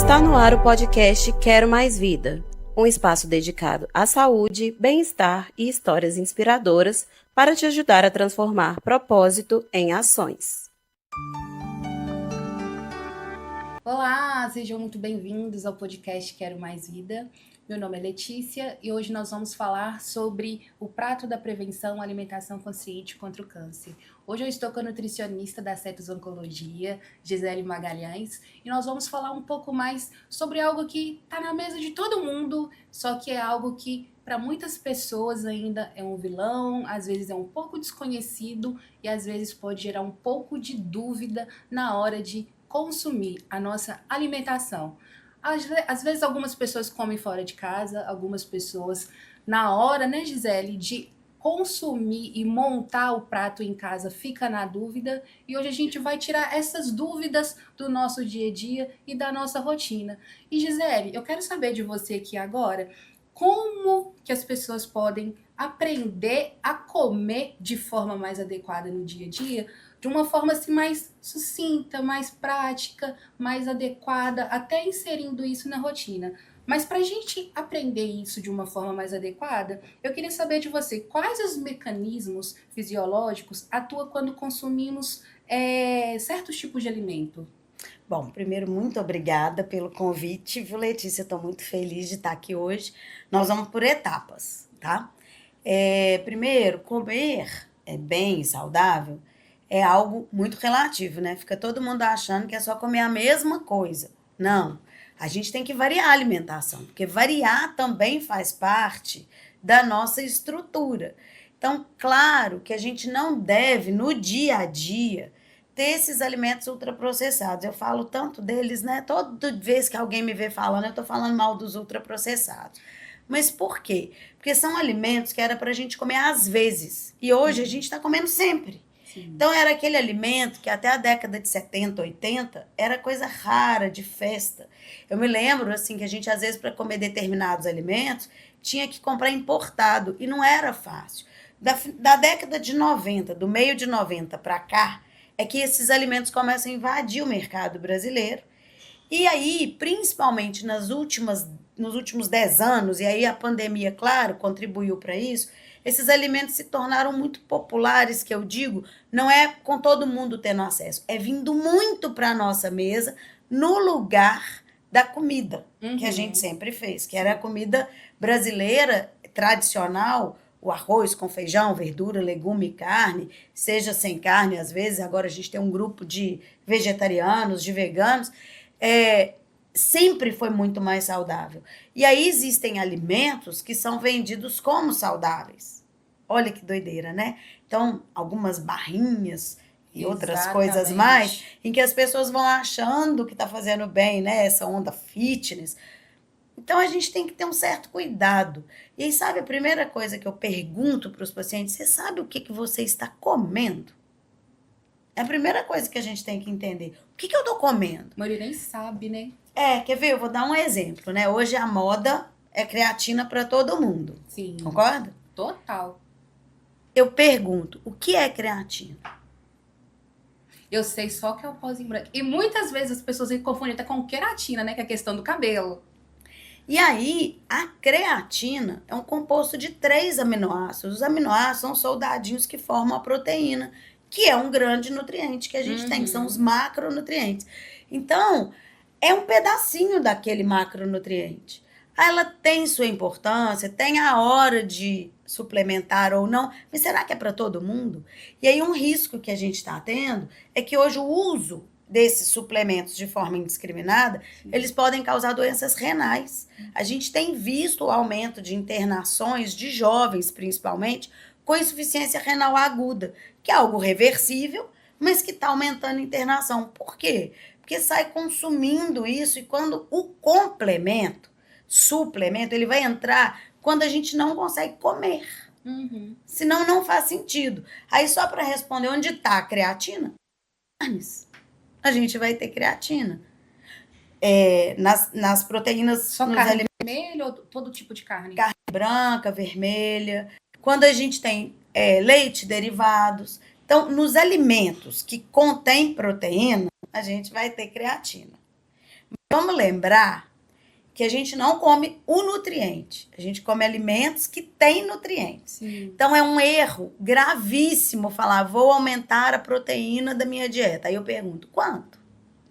Está no ar o podcast Quero Mais Vida, um espaço dedicado à saúde, bem-estar e histórias inspiradoras para te ajudar a transformar propósito em ações. Olá, sejam muito bem-vindos ao podcast Quero Mais Vida. Meu nome é Letícia e hoje nós vamos falar sobre o prato da prevenção alimentação consciente contra o câncer. Hoje eu estou com a nutricionista da Cetus Oncologia, Gisele Magalhães, e nós vamos falar um pouco mais sobre algo que está na mesa de todo mundo, só que é algo que para muitas pessoas ainda é um vilão, às vezes é um pouco desconhecido e às vezes pode gerar um pouco de dúvida na hora de consumir a nossa alimentação. Às vezes algumas pessoas comem fora de casa, algumas pessoas na hora, né, Gisele, de consumir e montar o prato em casa fica na dúvida, e hoje a gente vai tirar essas dúvidas do nosso dia a dia e da nossa rotina. E Gisele, eu quero saber de você aqui agora, como que as pessoas podem aprender a comer de forma mais adequada no dia a dia, de uma forma assim mais sucinta, mais prática, mais adequada, até inserindo isso na rotina. Mas para a gente aprender isso de uma forma mais adequada, eu queria saber de você, quais os mecanismos fisiológicos atuam quando consumimos certos tipos de alimento? Bom, primeiro, muito obrigada pelo convite, viu, Letícia? Estou muito feliz de estar aqui hoje. Nós vamos por etapas, tá? Primeiro, comer bem e saudável é algo muito relativo, né? Fica todo mundo achando que é só comer a mesma coisa. Não, a gente tem que variar a alimentação, porque variar também faz parte da nossa estrutura. Então, claro que a gente não deve, no dia a dia, ter esses alimentos ultraprocessados. Eu falo tanto deles, né? Toda vez que alguém me vê falando, eu tô falando mal dos ultraprocessados. Mas por quê? Porque são alimentos que era pra gente comer às vezes. E hoje a gente tá comendo sempre. Sim. Então era aquele alimento que até a década de 70, 80, era coisa rara, de festa. Eu me lembro, assim, que a gente às vezes para comer determinados alimentos tinha que comprar importado e não era fácil. Da década de 90, do meio de 90 para cá, é que esses alimentos começam a invadir o mercado brasileiro. E aí, principalmente nos últimos 10 anos, e aí a pandemia, claro, contribuiu para isso, esses alimentos se tornaram muito populares, que eu digo, não é com todo mundo tendo acesso, é vindo muito para a nossa mesa no lugar da comida que a gente sempre fez, que era a comida brasileira tradicional, o arroz com feijão, verdura, legume e carne, seja sem carne às vezes, agora a gente tem um grupo de vegetarianos, de veganos, sempre foi muito mais saudável. E aí existem alimentos que são vendidos como saudáveis. Olha que doideira, né? Então, algumas barrinhas e outras coisas mais, em que as pessoas vão achando que tá fazendo bem, né? Essa onda fitness. Então, a gente tem que ter um certo cuidado. E aí, sabe, a primeira coisa que eu pergunto para os pacientes, você sabe o que você está comendo? É a primeira coisa que a gente tem que entender. O que eu tô comendo? A maioria nem sabe, né? Quer ver? Eu vou dar um exemplo, né? Hoje a moda é creatina para todo mundo. Sim. Concorda? Total. Eu pergunto, o que é creatina? Eu sei só que é o pozinho branco. E muitas vezes as pessoas se confundem até com queratina, né? Que é a questão do cabelo. E aí, a creatina é um composto de 3 aminoácidos. Os aminoácidos são soldadinhos que formam a proteína, que é um grande nutriente que a gente tem, que são os macronutrientes. Então, é um pedacinho daquele macronutriente. Ela tem sua importância, tem a hora de suplementar ou não, mas será que é para todo mundo? E aí um risco que a gente está tendo é que hoje o uso desses suplementos de forma indiscriminada, eles podem causar doenças renais. A gente tem visto o aumento de internações de jovens, principalmente, com insuficiência renal aguda, que é algo reversível, mas que está aumentando a internação. Por quê? Porque sai consumindo isso, e quando o suplemento, ele vai entrar quando a gente não consegue comer. Senão não faz sentido. Aí só para responder onde está a creatina, a gente vai ter creatina. Nas proteínas, só nos carne alimentos, vermelha ou todo tipo de carne? Carne branca, vermelha. Quando a gente tem leite, derivados. Então, nos alimentos que contêm proteína, a gente vai ter creatina. vamos lembrar que a gente não come o nutriente. A gente come alimentos que têm nutrientes. Sim. Então, é um erro gravíssimo falar, vou aumentar a proteína da minha dieta. Aí eu pergunto, quanto?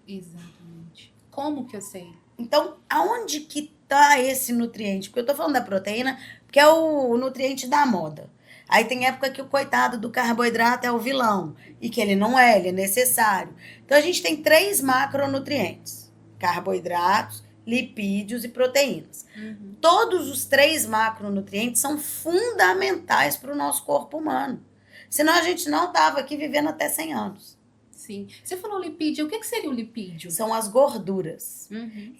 Exatamente. Como que eu sei? Então, aonde que tá esse nutriente? Porque eu tô falando da proteína, porque é o nutriente da moda. Aí tem época que o coitado do carboidrato é o vilão. E que ele não é, ele é necessário. Então, a gente tem 3 macronutrientes. Carboidratos, lipídios e proteínas. Todos os 3 macronutrientes são fundamentais para o nosso corpo humano. Senão a gente não estava aqui vivendo até 100 anos. Sim. Você falou lipídio. O que seria o lipídio? São as gorduras.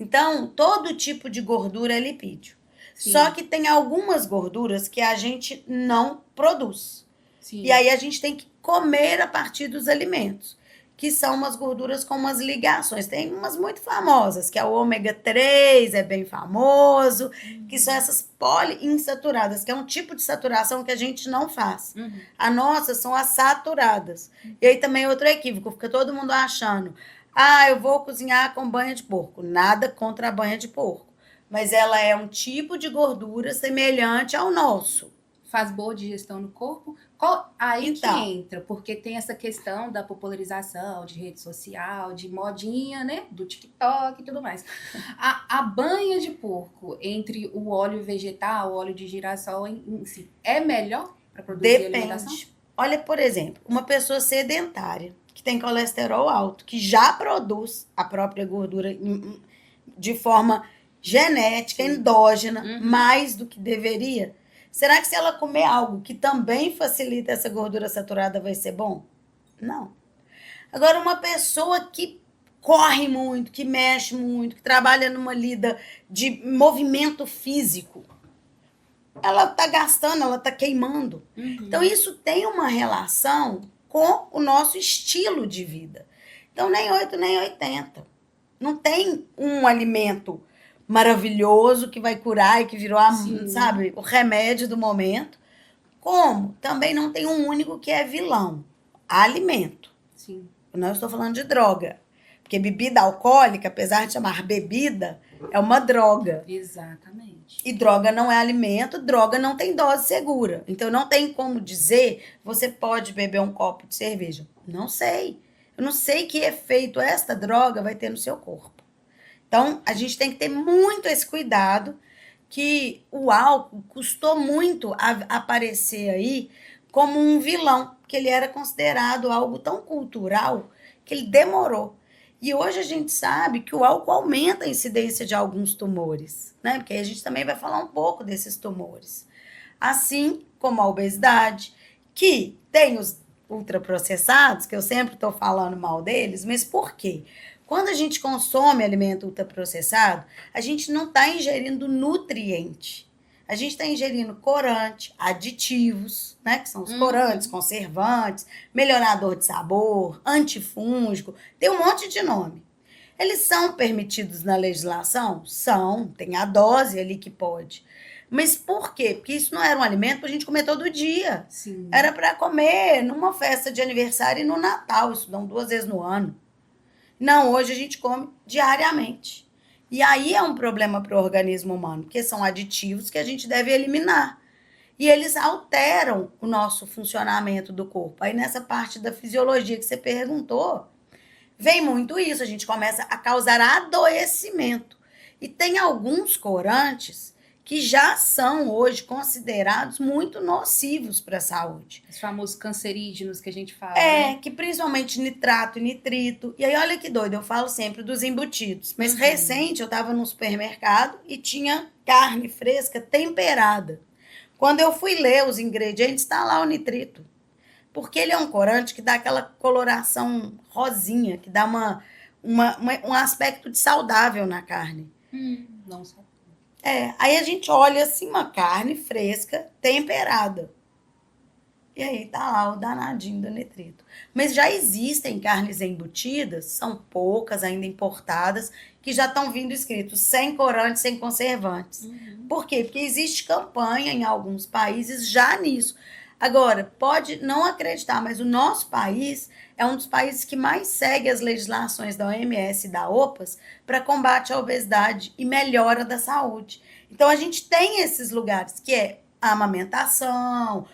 Então, todo tipo de gordura é lipídio. Sim. Só que tem algumas gorduras que a gente não produz. Sim. E aí a gente tem que comer a partir dos alimentos, que são umas gorduras com umas ligações. Tem umas muito famosas, que é o ômega 3, é bem famoso, que são essas poliinsaturadas, que é um tipo de saturação que a gente não faz. A nossa são as saturadas. E aí também outro equívoco, fica todo mundo achando, eu vou cozinhar com banha de porco. Nada contra a banha de porco. Mas ela é um tipo de gordura semelhante ao nosso. Faz boa digestão no corpo? Aí Então. que entra, porque tem essa questão da popularização de rede social, de modinha, né? Do TikTok e tudo mais. A banha de porco entre o óleo vegetal, o óleo de girassol em si, é melhor para produzir alimentação? Depende. Olha, por exemplo, uma pessoa sedentária, que tem colesterol alto, que já produz a própria gordura de forma genética, endógena, mais do que deveria. Será que se ela comer algo que também facilita essa gordura saturada vai ser bom? Não. Agora, uma pessoa que corre muito, que mexe muito, que trabalha numa lida de movimento físico, ela tá gastando, ela tá queimando. Então, isso tem uma relação com o nosso estilo de vida. Então, nem 8, nem 80. Não tem um alimento maravilhoso que vai curar e que virou, sabe, o remédio do momento. Como também não tem um único que é vilão. Alimento. Sim. Eu não estou falando de droga. Porque bebida alcoólica, apesar de chamar bebida, é uma droga. Exatamente. E droga não é alimento, droga não tem dose segura. Então não tem como dizer, você pode beber um copo de cerveja. Não sei. Eu não sei que efeito esta droga vai ter no seu corpo. Então, a gente tem que ter muito esse cuidado, que o álcool custou muito aparecer aí como um vilão, que ele era considerado algo tão cultural que ele demorou. E hoje a gente sabe que o álcool aumenta a incidência de alguns tumores, né? Porque aí a gente também vai falar um pouco desses tumores. Assim como a obesidade, que tem os ultraprocessados, que eu sempre estou falando mal deles, mas por quê? Quando a gente consome alimento ultraprocessado, a gente não está ingerindo nutriente. A gente está ingerindo corante, aditivos, né? Que são os corantes, conservantes, melhorador de sabor, antifúngico, tem um monte de nome. Eles são permitidos na legislação? São, tem a dose ali que pode. Mas por quê? Porque isso não era um alimento para a gente comer todo dia. Sim. Era para comer numa festa de aniversário e no Natal, isso dão 2 vezes no ano. Não, hoje a gente come diariamente. E aí é um problema para o organismo humano, porque são aditivos que a gente deve eliminar. E eles alteram o nosso funcionamento do corpo. Aí nessa parte da fisiologia que você perguntou, vem muito isso, a gente começa a causar adoecimento. E tem alguns corantes que já são hoje considerados muito nocivos para a saúde. Os famosos cancerígenos que a gente fala. É, que principalmente nitrato e nitrito. E aí, olha que doido, eu falo sempre dos embutidos. Mas recente, eu estava no supermercado e tinha carne fresca temperada. Quando eu fui ler os ingredientes, está lá o nitrito. Porque ele é um corante que dá aquela coloração rosinha, que dá um aspecto de saudável na carne. Não sei. Aí a gente olha assim, uma carne fresca, temperada. E aí tá lá o danadinho do nitrito. Mas já existem carnes embutidas, são poucas ainda importadas, que já estão vindo escritos sem corantes, sem conservantes. Por quê? Porque existe campanha em alguns países já nisso. Agora, pode não acreditar, mas o nosso país é um dos países que mais segue as legislações da OMS e da OPAS para combate à obesidade e melhora da saúde. Então, a gente tem esses lugares, que é a amamentação,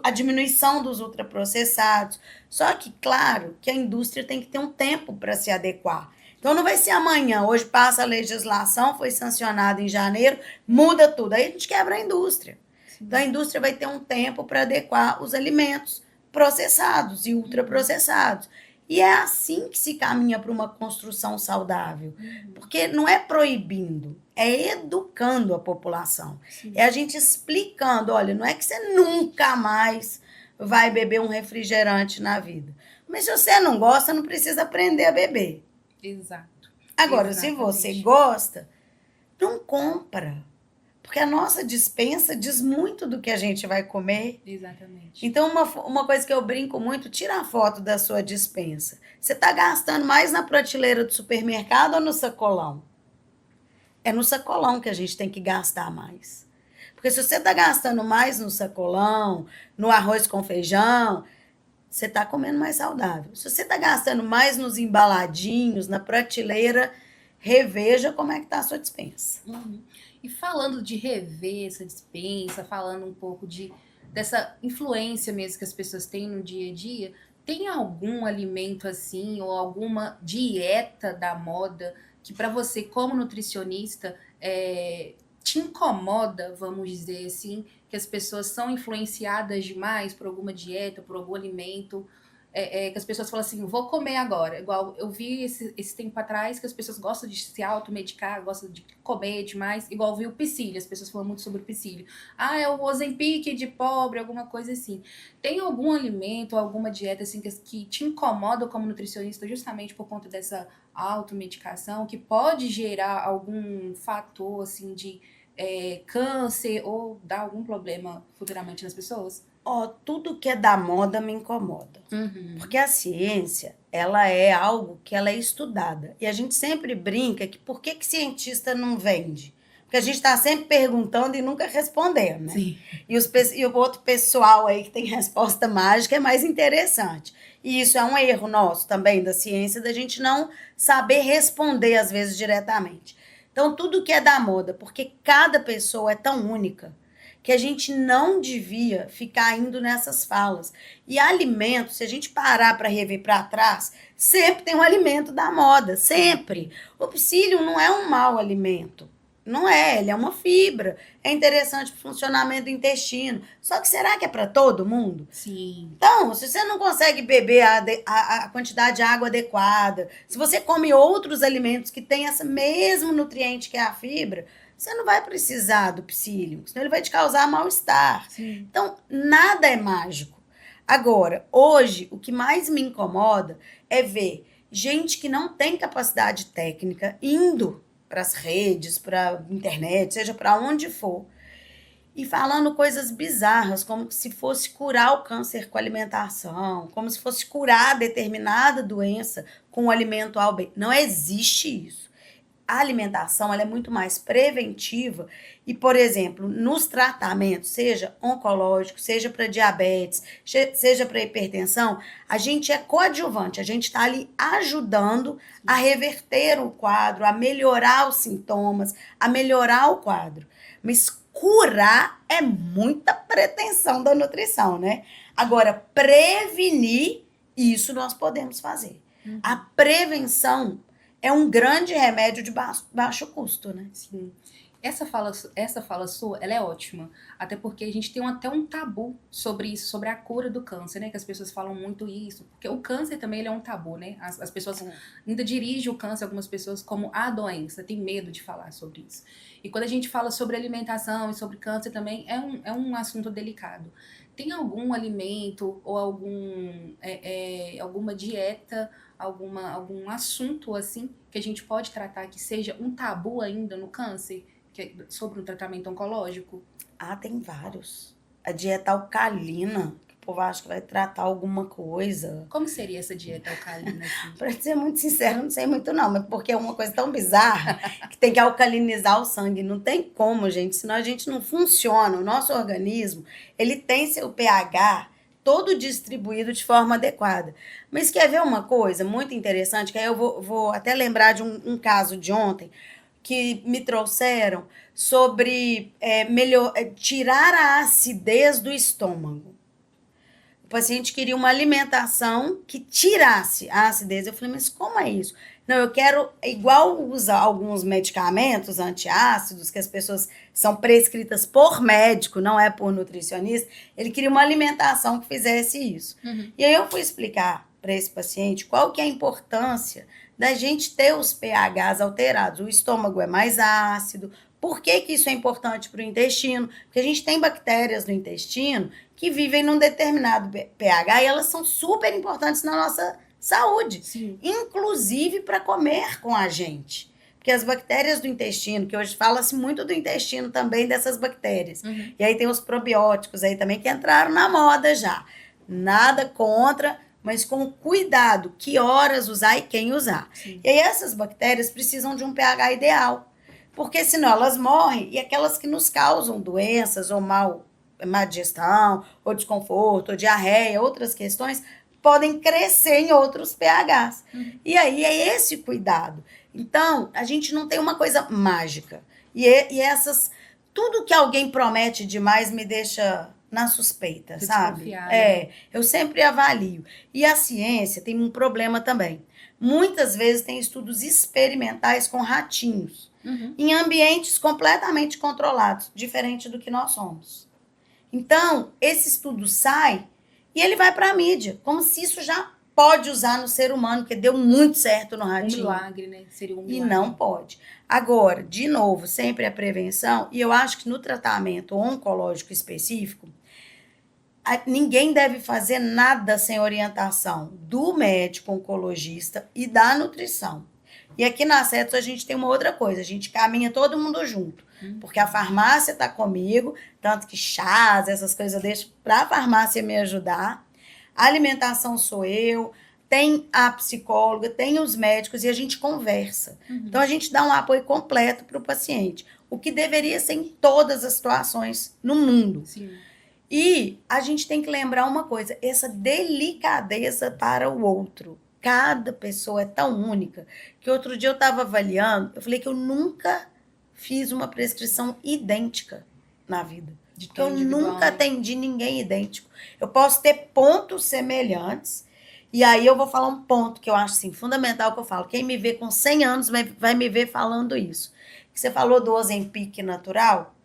a diminuição dos ultraprocessados. Só que, claro, que a indústria tem que ter um tempo para se adequar. Então, não vai ser amanhã, hoje passa a legislação, foi sancionada em janeiro, muda tudo. Aí a gente quebra a indústria. Então, a indústria vai ter um tempo para adequar os alimentos processados e ultraprocessados. E é assim que se caminha para uma construção saudável. Porque não é proibindo, é educando a população. Sim. É a gente explicando, olha, não é que você nunca mais vai beber um refrigerante na vida. Mas se você não gosta, não precisa aprender a beber. Exato. Agora, Exatamente. se você gosta, não compra. Porque a nossa despensa diz muito do que a gente vai comer. Exatamente. Então, uma coisa que eu brinco muito, tira a foto da sua despensa. Você está gastando mais na prateleira do supermercado ou no sacolão? É no sacolão que a gente tem que gastar mais. Porque se você está gastando mais no sacolão, no arroz com feijão, você está comendo mais saudável. Se você está gastando mais nos embaladinhos, na prateleira, reveja como é que está a sua despensa. E falando de rever essa dispensa, falando um pouco dessa influência mesmo que as pessoas têm no dia a dia, tem algum alimento assim, ou alguma dieta da moda que para você, como nutricionista, te incomoda, vamos dizer assim, que as pessoas são influenciadas demais por alguma dieta, por algum alimento, que as pessoas falam assim, vou comer agora. Igual eu vi esse tempo atrás que as pessoas gostam de se automedicar, gostam de comer demais, igual eu vi o psyllium, as pessoas falam muito sobre o psyllium. Ah, é o Ozempic de pobre, alguma coisa assim. Tem algum alimento, alguma dieta assim que te incomoda como nutricionista justamente por conta dessa automedicação, que pode gerar algum fator assim de câncer ou dar algum problema futuramente nas pessoas? Tudo que é da moda me incomoda. Porque a ciência, ela é algo que ela é estudada. E a gente sempre brinca que por que cientista não vende? Porque a gente está sempre perguntando e nunca respondendo, né? Sim. E o outro pessoal aí que tem resposta mágica é mais interessante. E isso é um erro nosso também da ciência, da gente não saber responder às vezes diretamente. Então, tudo que é da moda, porque cada pessoa é tão única, que a gente não devia ficar indo nessas falas. E alimento, se a gente parar para rever para trás, sempre tem um alimento da moda, sempre. O psyllium não é um mau alimento. Não é, ele é uma fibra. É interessante para o funcionamento do intestino. Só que será que é para todo mundo? Sim. Então, se você não consegue beber a quantidade de água adequada, se você come outros alimentos que têm esse mesmo nutriente que é a fibra, você não vai precisar do psyllium, senão ele vai te causar mal-estar. Sim. Então, nada é mágico. Agora, hoje, o que mais me incomoda é ver gente que não tem capacidade técnica indo para as redes, para a internet, seja para onde for, e falando coisas bizarras, como se fosse curar o câncer com alimentação, como se fosse curar determinada doença com o alimento A ou B. Não existe isso. A alimentação ela é muito mais preventiva e, por exemplo, nos tratamentos, seja oncológico, seja para diabetes, seja para hipertensão, a gente é coadjuvante, a gente está ali ajudando a reverter o quadro, a melhorar os sintomas, a melhorar o quadro. Mas curar é muita pretensão da nutrição, né? Agora, prevenir, isso nós podemos fazer. A prevenção é um grande remédio de baixo custo, né? Sim. Essa fala sua, ela é ótima. Até porque a gente tem até um tabu sobre isso, sobre a cura do câncer, né? Que as pessoas falam muito isso. Porque o câncer também ele é um tabu, né? As pessoas ainda dirigem o câncer, algumas pessoas, como a doença. Tem medo de falar sobre isso. E quando a gente fala sobre alimentação e sobre câncer também, é um assunto delicado. Tem algum alimento ou alguma dieta, algum assunto assim que a gente pode tratar que seja um tabu ainda no câncer, sobre o tratamento oncológico? Tem vários. A dieta alcalina, que povo acha que vai tratar alguma coisa. Como seria essa dieta alcalina? Assim? Pra ser muito sincero, não sei muito não, mas porque é uma coisa tão bizarra que tem que alcalinizar o sangue. Não tem como, gente, senão a gente não funciona. O nosso organismo, ele tem seu pH todo distribuído de forma adequada. Mas quer ver uma coisa muito interessante? Que aí eu vou até lembrar de um caso de ontem que me trouxeram sobre tirar a acidez do estômago. O paciente queria uma alimentação que tirasse a acidez. Eu falei, mas como é isso? Não, eu quero, igual usa alguns medicamentos antiácidos, que as pessoas são prescritas por médico, não é por nutricionista. Ele queria uma alimentação que fizesse isso. Uhum. E aí eu fui explicar para esse paciente qual que é a importância da gente ter os pHs alterados. O estômago é mais ácido. Por que isso é importante para o intestino? Porque a gente tem bactérias no intestino que vivem num determinado pH e elas são super importantes na nossa saúde. Sim. Inclusive para comer com a gente. Porque as bactérias do intestino, que hoje fala-se muito do intestino também, dessas bactérias. Uhum. E aí tem os probióticos aí também que entraram na moda já. Nada contra, mas com cuidado, que horas usar e quem usar. Sim. E aí essas bactérias precisam de um pH ideal. Porque senão elas morrem e aquelas que nos causam doenças ou má digestão, ou desconforto, ou diarreia, outras questões, podem crescer em outros pHs. Uhum. E aí é esse cuidado. Então, a gente não tem uma coisa mágica. E essas... Tudo que alguém promete demais me deixa na suspeita, sabe? Desconfiada. Eu sempre avalio. E a ciência tem um problema também. Muitas vezes tem estudos experimentais com ratinhos. Uhum. Em ambientes completamente controlados, diferente do que nós somos. Então, esse estudo sai e ele vai para a mídia, como se isso já pode usar no ser humano, porque deu muito certo no Um ratinho. milagre, né? Seria um E milagre. não pode. Agora, de novo, sempre a prevenção, e eu acho que no tratamento oncológico específico, ninguém deve fazer nada sem orientação do médico oncologista e da nutrição. E aqui na CETOS a gente tem uma outra coisa, a gente caminha todo mundo junto. Porque a farmácia está comigo, tanto que chás, essas coisas eu deixo para a farmácia me ajudar. A alimentação sou eu, tem a psicóloga, tem os médicos e a gente conversa. Uhum. Então a gente dá um apoio completo para o paciente, o que deveria ser em todas as situações no mundo. Sim. E a gente tem que lembrar uma coisa, essa delicadeza para o outro. Cada pessoa é tão única que outro dia eu estava avaliando, eu falei que eu nunca fiz uma prescrição idêntica na vida. Porque eu nunca atendi ninguém idêntico. Eu posso ter pontos semelhantes, e aí eu vou falar um ponto que eu acho assim, fundamental que eu falo. Quem me vê com 100 anos vai me ver falando isso. Que você falou do Ozempic natural.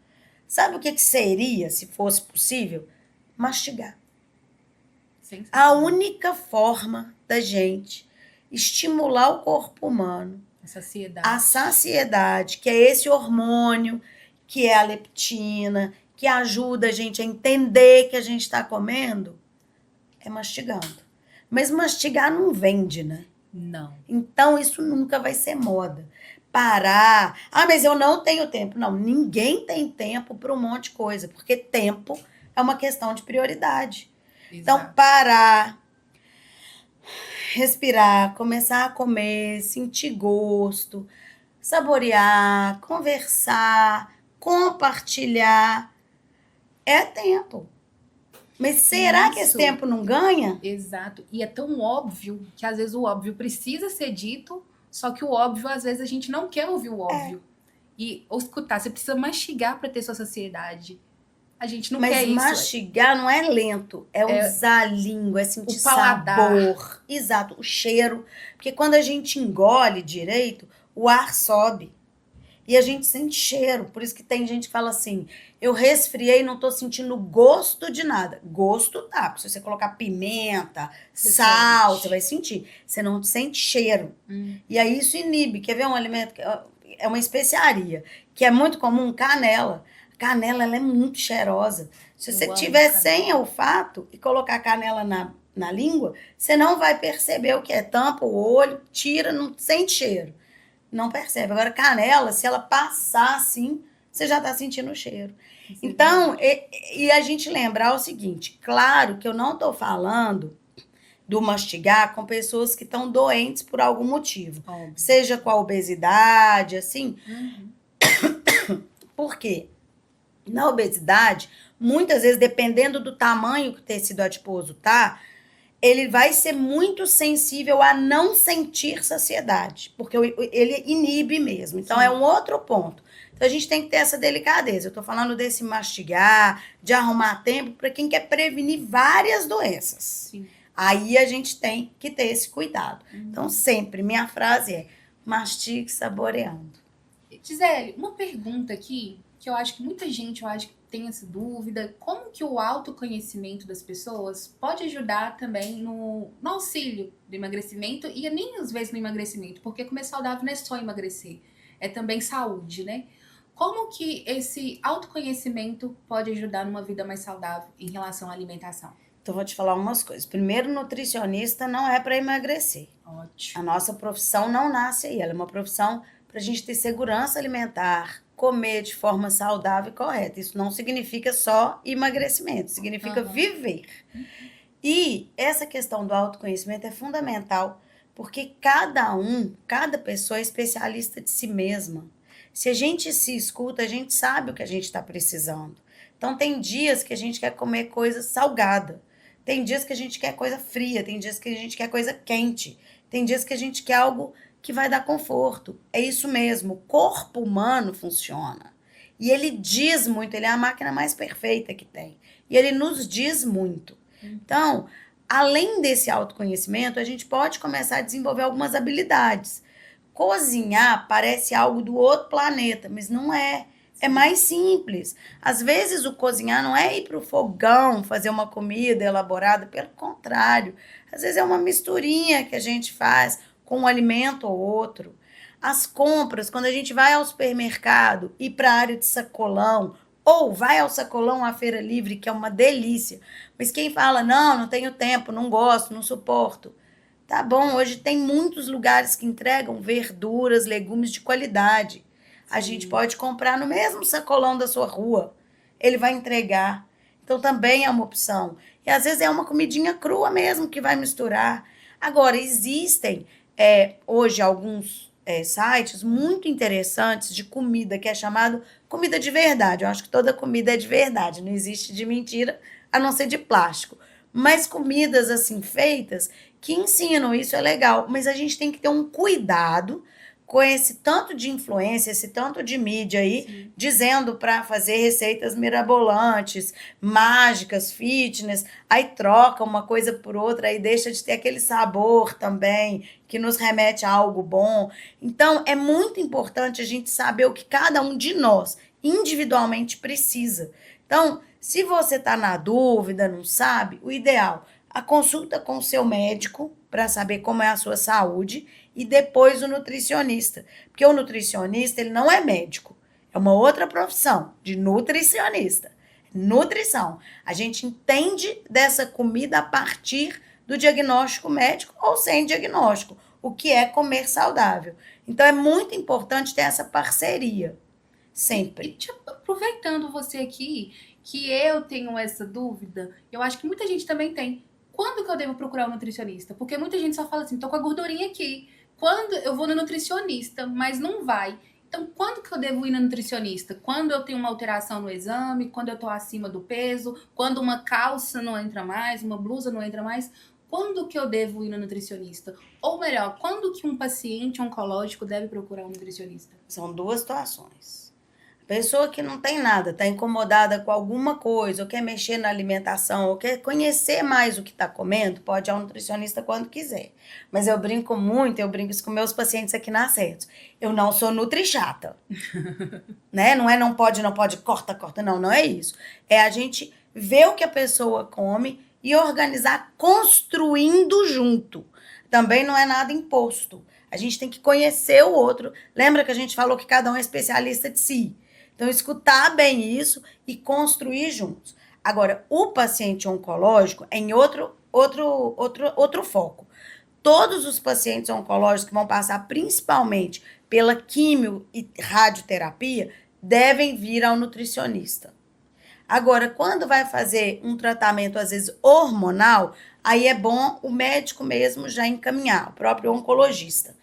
Sabe o que seria, se fosse possível? Mastigar. A única forma da gente estimular o corpo humano, a saciedade, que é esse hormônio, que é a leptina, que ajuda a gente a entender que a gente está comendo, é mastigando. Mas mastigar não vende, né? Não. Então isso nunca vai ser moda. Parar. Ah, mas eu não tenho tempo. Não, ninguém tem tempo para um monte de coisa, porque tempo é uma questão de prioridade. Exato. Então, parar, respirar, começar a comer, sentir gosto, saborear, conversar, compartilhar, é tempo. Mas será que esse tempo não ganha? Exato. E é tão óbvio que às vezes o óbvio precisa ser dito, só que o óbvio, às vezes, a gente não quer ouvir o óbvio. E ou escutar, você precisa mastigar para ter sua saciedade. A gente não quer isso. Mas mastigar não é lento, é usar a língua, é sentir o paladar. sabor. Exato, o cheiro. Porque quando a gente engole direito, o ar sobe. E a gente sente cheiro. Por isso que tem gente que fala assim, eu resfriei e não tô sentindo gosto de nada. Gosto tá, se você colocar pimenta, sal, você vai sentir. Você não sente cheiro. E aí isso inibe. Quer ver um alimento, é uma especiaria, que é muito comum, canela. Canela, ela é muito cheirosa. Se você tiver sem olfato e colocar canela na língua, você não vai perceber o que é. Tampa o olho, tira, não sente cheiro. Não percebe. Agora, canela, se ela passar assim, você já está sentindo o cheiro. Então, e a gente lembrar o seguinte, claro que eu não estou falando do mastigar com pessoas que estão doentes por algum motivo. Óbvio. Seja com a obesidade, assim. Por quê? Na obesidade, muitas vezes, dependendo do tamanho que o tecido adiposo tá, ele vai ser muito sensível a não sentir saciedade, porque ele inibe mesmo. Então, Sim. é um outro ponto. Então, a gente tem que ter essa delicadeza. Eu tô falando desse mastigar, de arrumar tempo, para quem quer prevenir várias doenças. Sim. Aí a gente tem que ter esse cuidado. Então, sempre, minha frase é, mastigue saboreando. Gisele, uma pergunta aqui, que eu acho que muita gente, tem essa dúvida, como que o autoconhecimento das pessoas pode ajudar também no auxílio do emagrecimento, e nem às vezes no emagrecimento, porque comer saudável não é só emagrecer, é também saúde, né? Como que esse autoconhecimento pode ajudar numa vida mais saudável em relação à alimentação? Então, vou te falar umas coisas. Primeiro, nutricionista não é para emagrecer. Ótimo. A nossa profissão não nasce aí. Ela é uma profissão para a gente ter segurança alimentar, comer de forma saudável e correta. Isso não significa só emagrecimento, significa viver. E essa questão do autoconhecimento é fundamental, porque cada pessoa é especialista de si mesma. Se a gente se escuta, a gente sabe o que a gente está precisando. Então, tem dias que a gente quer comer coisa salgada. Tem dias que a gente quer coisa fria, tem dias que a gente quer coisa quente, tem dias que a gente quer algo que vai dar conforto. É isso mesmo, o corpo humano funciona. E ele diz muito, ele é a máquina mais perfeita que tem. E ele nos diz muito. Então, além desse autoconhecimento, a gente pode começar a desenvolver algumas habilidades. Cozinhar parece algo do outro planeta, mas não é. É mais simples. Às vezes o cozinhar não é ir para o fogão fazer uma comida elaborada, pelo contrário. Às vezes é uma misturinha que a gente faz com um alimento ou outro. As compras, quando a gente vai ao supermercado, ir para a área de sacolão, ou vai ao sacolão à feira livre, que é uma delícia. Mas quem fala, não tenho tempo, não gosto, não suporto. Tá bom, hoje tem muitos lugares que entregam verduras, legumes de qualidade. A gente pode comprar no mesmo sacolão da sua rua. Ele vai entregar. Então, também é uma opção. E, às vezes, é uma comidinha crua mesmo que vai misturar. Agora, existem, hoje, alguns sites muito interessantes de comida, que é chamado comida de verdade. Eu acho que toda comida é de verdade. Não existe de mentira, a não ser de plástico. Mas comidas, assim, feitas, que ensinam, isso é legal. Mas a gente tem que ter um cuidado com esse tanto de influência, esse tanto de mídia aí, dizendo para fazer receitas mirabolantes, mágicas, fitness, aí troca uma coisa por outra, aí deixa de ter aquele sabor também, que nos remete a algo bom. Então, é muito importante a gente saber o que cada um de nós, individualmente, precisa. Então, se você está na dúvida, não sabe, o ideal, a consulta com o seu médico, para saber como é a sua saúde, e depois o nutricionista. Porque o nutricionista, ele não é médico. É uma outra profissão de nutricionista. Nutrição. A gente entende dessa comida a partir do diagnóstico médico ou sem diagnóstico. O que é comer saudável. Então, é muito importante ter essa parceria. Sempre. E aproveitando você aqui, que eu tenho essa dúvida, eu acho que muita gente também tem. Quando que eu devo procurar um nutricionista? Porque muita gente só fala assim, tô com a gordurinha aqui. Quando eu vou no nutricionista, mas não vai. Então, quando que eu devo ir no nutricionista? Quando eu tenho uma alteração no exame, quando eu tô acima do peso, quando uma calça não entra mais, uma blusa não entra mais. Quando que eu devo ir no nutricionista? Ou melhor, quando que um paciente oncológico deve procurar um nutricionista? São duas situações. Pessoa que não tem nada, está incomodada com alguma coisa, ou quer mexer na alimentação, ou quer conhecer mais o que está comendo, pode ir ao nutricionista quando quiser. Mas eu brinco isso com meus pacientes aqui na Certos. Eu não sou nutrichata. Né? Não pode, corta, não é isso. É a gente ver o que a pessoa come e organizar construindo junto. Também não é nada imposto. A gente tem que conhecer o outro. Lembra que a gente falou que cada um é especialista de si? Então, escutar bem isso e construir juntos. Agora, o paciente oncológico é em outro foco. Todos os pacientes oncológicos que vão passar principalmente pela quimio e radioterapia devem vir ao nutricionista. Agora, quando vai fazer um tratamento, às vezes, hormonal, aí é bom o médico mesmo já encaminhar, o próprio oncologista.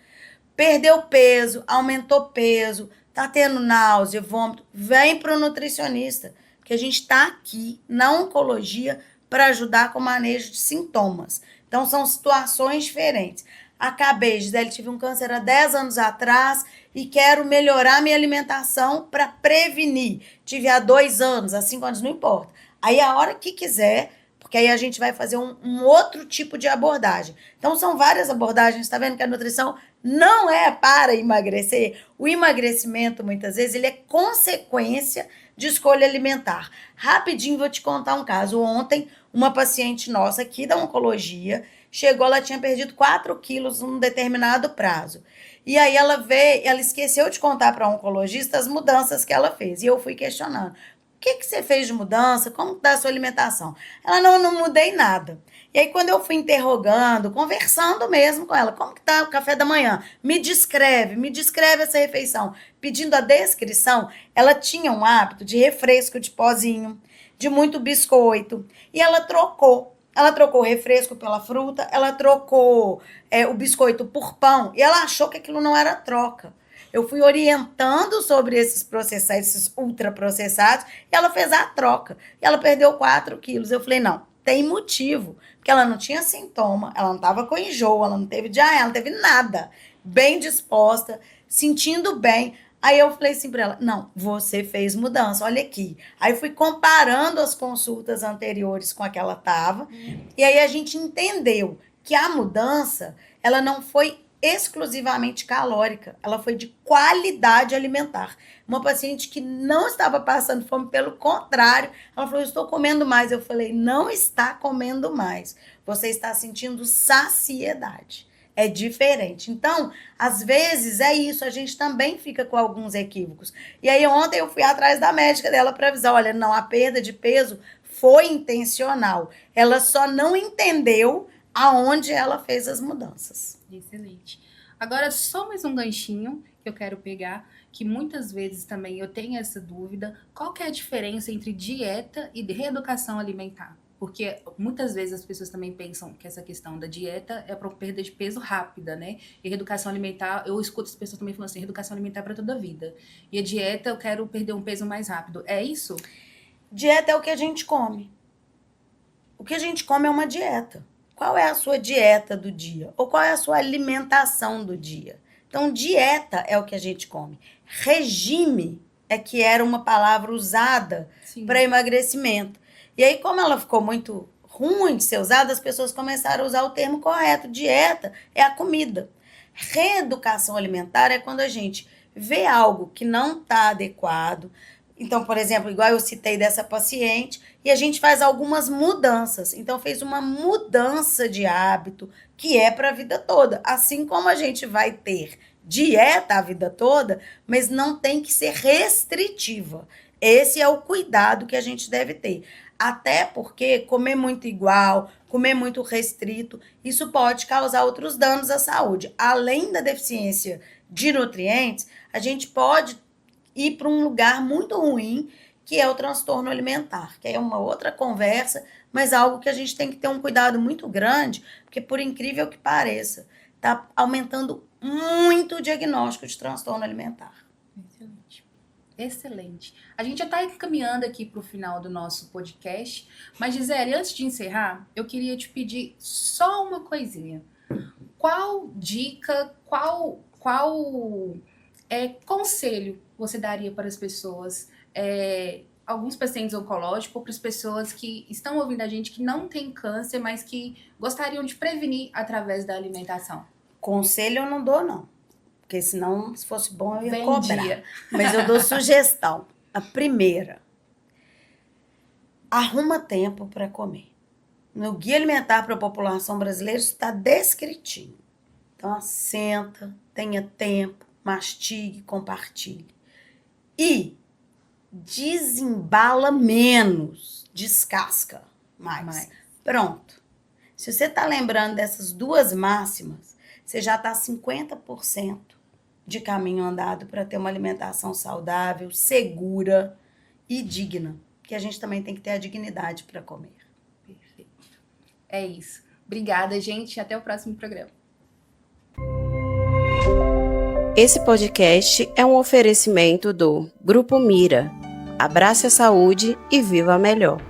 Perdeu peso, aumentou peso, tá tendo náusea, vômito, vem para o nutricionista, porque a gente está aqui na oncologia para ajudar com o manejo de sintomas. Então, são situações diferentes. Acabei, Gisele, tive um câncer há 10 anos atrás e quero melhorar minha alimentação para prevenir. Tive há 2 anos, há 5 anos, não importa. Aí, a hora que quiser, porque aí a gente vai fazer um outro tipo de abordagem. Então, são várias abordagens, tá vendo que a nutrição não é para emagrecer. O emagrecimento, muitas vezes, ele é consequência de escolha alimentar. Rapidinho, vou te contar um caso. Ontem, uma paciente nossa aqui da oncologia chegou, ela tinha perdido 4 quilos num determinado prazo. E aí ela veio, ela esqueceu de contar para a oncologista as mudanças que ela fez. E eu fui questionando. O que você fez de mudança? Como está a sua alimentação? Ela, não mudei nada. E aí, quando eu fui interrogando, conversando mesmo com ela, como que tá o café da manhã? Me descreve essa refeição. Pedindo a descrição, ela tinha um hábito de refresco de pozinho, de muito biscoito. E ela trocou. Ela trocou o refresco pela fruta, ela trocou o biscoito por pão, e ela achou que aquilo não era troca. Eu fui orientando sobre esses processados, esses ultraprocessados, e ela fez a troca. E ela perdeu 4 quilos. Eu falei, não, tem motivo. Porque ela não tinha sintoma, ela não estava com enjoo, ela não teve diarreia, ela não teve nada. Bem disposta, sentindo bem. Aí eu falei assim para ela, não, você fez mudança, olha aqui. Aí fui comparando as consultas anteriores com a que ela estava, e aí a gente entendeu que a mudança, ela não foi exclusivamente calórica, ela foi de qualidade alimentar. Uma paciente que não estava passando fome, pelo contrário, ela falou, eu estou comendo mais. Eu falei, não está comendo mais, você está sentindo saciedade. É diferente. Então, às vezes é isso, a gente também fica com alguns equívocos. E aí ontem eu fui atrás da médica dela para avisar, olha, não, a perda de peso foi intencional. Ela só não entendeu aonde ela fez as mudanças. Excelente. Agora, só mais um ganchinho que eu quero pegar, que muitas vezes também eu tenho essa dúvida, qual que é a diferença entre dieta e reeducação alimentar? Porque muitas vezes as pessoas também pensam que essa questão da dieta é para perda de peso rápida, né? E reeducação alimentar, eu escuto as pessoas também falando assim, reeducação alimentar para toda a vida. E a dieta, eu quero perder um peso mais rápido. É isso? Dieta é o que a gente come. O que a gente come é uma dieta. Qual é a sua dieta do dia? Ou qual é a sua alimentação do dia? Então, dieta é o que a gente come. Regime é que era uma palavra usada para emagrecimento. E aí, como ela ficou muito ruim de ser usada, as pessoas começaram a usar o termo correto. Dieta é a comida. Reeducação alimentar é quando a gente vê algo que não está adequado. Então, por exemplo, igual eu citei dessa paciente, e a gente faz algumas mudanças. Então, fez uma mudança de hábito que é para a vida toda. Assim como a gente vai ter dieta a vida toda, mas não tem que ser restritiva. Esse é o cuidado que a gente deve ter. Até porque comer muito igual, comer muito restrito, isso pode causar outros danos à saúde. Além da deficiência de nutrientes, a gente pode ir para um lugar muito ruim, que é o transtorno alimentar, que é uma outra conversa, mas algo que a gente tem que ter um cuidado muito grande, porque por incrível que pareça, está aumentando muito o diagnóstico de transtorno alimentar. Excelente. Excelente. A gente já está caminhando aqui para o final do nosso podcast, mas Gisele, antes de encerrar, eu queria te pedir só uma coisinha. Qual dica, qual conselho você daria para as pessoas, alguns pacientes oncológicos, ou para as pessoas que estão ouvindo a gente que não tem câncer, mas que gostariam de prevenir através da alimentação? Conselho eu não dou, não. Porque senão, se fosse bom, eu ia Vendia. cobrar. Mas eu dou sugestão. A primeira, arruma tempo para comer. No Guia Alimentar para a População Brasileira, isso está descritinho. Então, senta, tenha tempo, mastigue, compartilhe. E desembala menos, descasca mais. Pronto. Se você está lembrando dessas duas máximas, você já está 50% de caminho andado para ter uma alimentação saudável, segura e digna. Que a gente também tem que ter a dignidade para comer. Perfeito. É isso. Obrigada, gente. Até o próximo programa. Esse podcast é um oferecimento do Grupo Mira. Abrace a saúde e viva melhor.